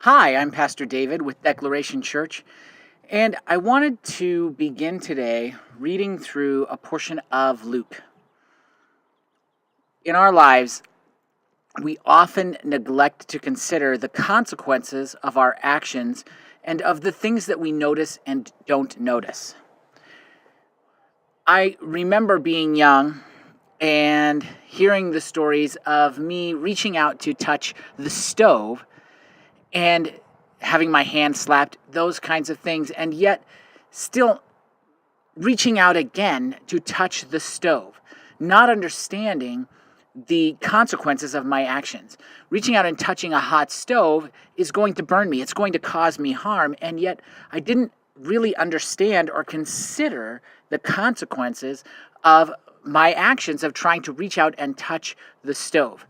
Hi, I'm Pastor David with Declaration Church, and I wanted to begin today reading through a portion of Luke. In our lives, we often neglect to consider the consequences of our actions and of the things that we notice and don't notice. I remember being young and hearing the stories of me reaching out to touch the stove and having my hand slapped, those kinds of things, and yet still reaching out again to touch the stove, not understanding the consequences of my actions. Reaching out and touching a hot stove is going to burn me, it's going to cause me harm, and yet I didn't really understand or consider the consequences of my actions of trying to reach out and touch the stove.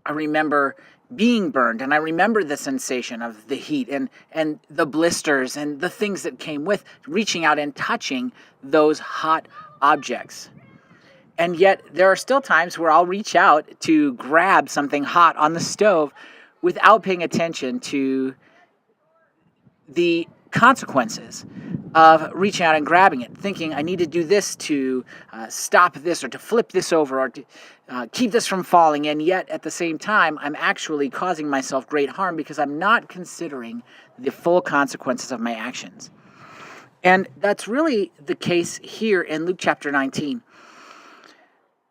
I remember being burned, and I remember the sensation of the heat and the blisters and the things that came with reaching out and touching those hot objects. And yet there are still times where I'll reach out to grab something hot on the stove without paying attention to the consequences of reaching out and grabbing it, thinking I need to do this to stop this or to flip this over or to keep this from falling. And yet at the same time, I'm actually causing myself great harm because I'm not considering the full consequences of my actions. And that's really the case here in Luke chapter 19.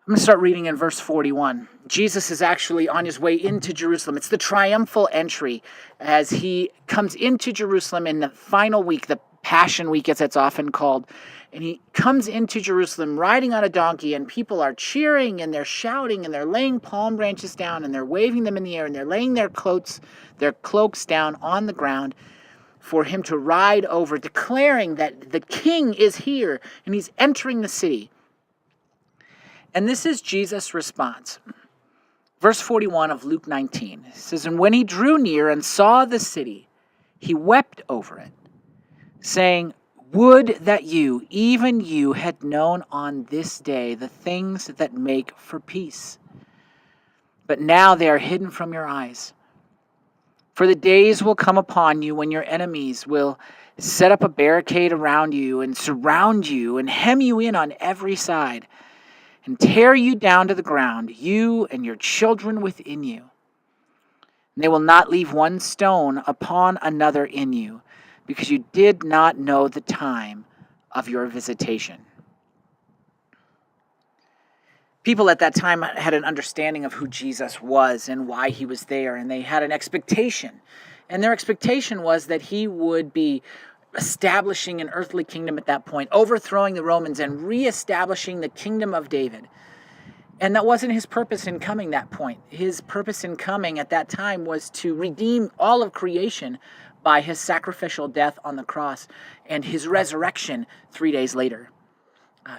I'm going to start reading in verse 41. Jesus is actually on his way into Jerusalem. It's the triumphal entry as he comes into Jerusalem in the final week, the Passion Week, as it's often called. And he comes into Jerusalem riding on a donkey, and people are cheering and they're shouting and they're laying palm branches down and they're waving them in the air and they're laying their cloaks down on the ground for him to ride over, declaring that the king is here and he's entering the city. And this is Jesus' response. Verse 41 of Luke 19 says, "And when he drew near and saw the city, he wept over it, saying, 'Would that you, even you, had known on this day the things that make for peace. But now they are hidden from your eyes. For the days will come upon you when your enemies will set up a barricade around you and surround you and hem you in on every side, and tear you down to the ground, you and your children within you. And they will not leave one stone upon another in you, because you did not know the time of your visitation.'" People at that time had an understanding of who Jesus was and why he was there, and they had an expectation. And their expectation was that he would be establishing an earthly kingdom at that point, overthrowing the Romans and reestablishing the kingdom of David. And that wasn't his purpose in coming that point. His purpose in coming at that time was to redeem all of creation by his sacrificial death on the cross and his resurrection 3 days later.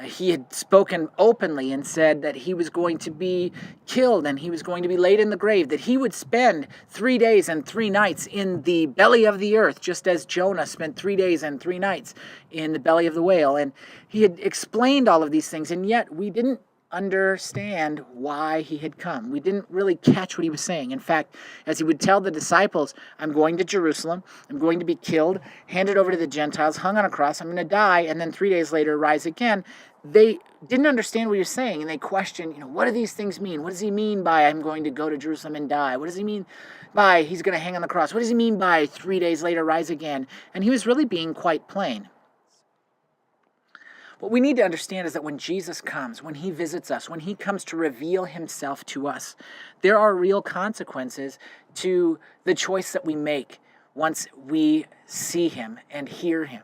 He had spoken openly and said that he was going to be killed and he was going to be laid in the grave, that he would spend 3 days and 3 nights in the belly of the earth, just as Jonah spent 3 days and 3 nights in the belly of the whale. And he had explained all of these things, and yet we didn't understand why he had come. We didn't really catch what he was saying. In fact, as he would tell the disciples, "I'm going to Jerusalem, I'm going to be killed, handed over to the Gentiles, hung on a cross, I'm going to die, and then 3 days later rise again," they didn't understand what he was saying, and they questioned, what do these things mean? What does he mean by I'm going to go to Jerusalem and die? What does he mean by he's going to hang on the cross? What does he mean by 3 days later rise again? And he was really being quite plain. What we need to understand is that when Jesus comes, when he visits us, when he comes to reveal himself to us, there are real consequences to the choice that we make once we see him and hear him.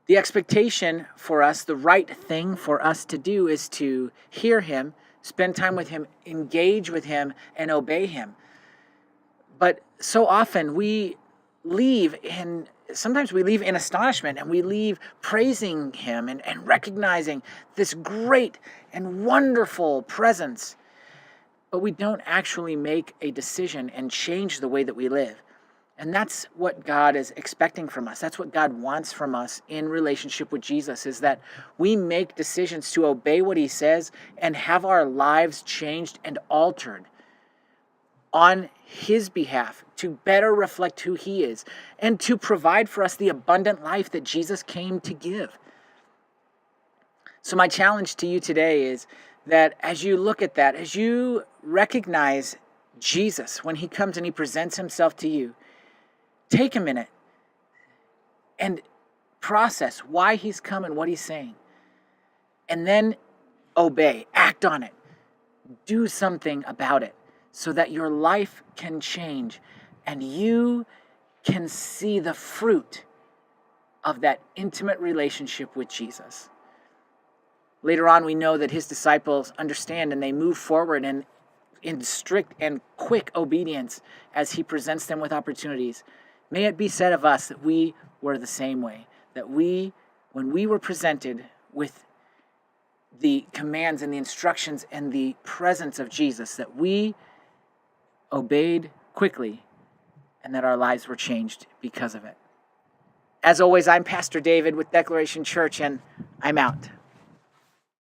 The expectation for us, the right thing for us to do, is to hear him, spend time with him, engage with him, and obey him. But so often sometimes we leave in astonishment, and we leave praising him and recognizing this great and wonderful presence. But we don't actually make a decision and change the way that we live. And that's what God is expecting from us. That's what God wants from us in relationship with Jesus, is that we make decisions to obey what he says and have our lives changed and altered on his behalf, to better reflect who he is, and to provide for us the abundant life that Jesus came to give. So my challenge to you today is that as you look at that, as you recognize Jesus when he comes and he presents himself to you, take a minute and process why he's come and what he's saying. And then obey, act on it, do something about it so that your life can change and you can see the fruit of that intimate relationship with Jesus. Later on, we know that his disciples understand and they move forward and in strict and quick obedience as he presents them with opportunities. May it be said of us that we were the same way, that when we were presented with the commands and the instructions and the presence of Jesus, that we obeyed quickly and that our lives were changed because of it. As always, I'm Pastor David with Declaration Church, and I'm out.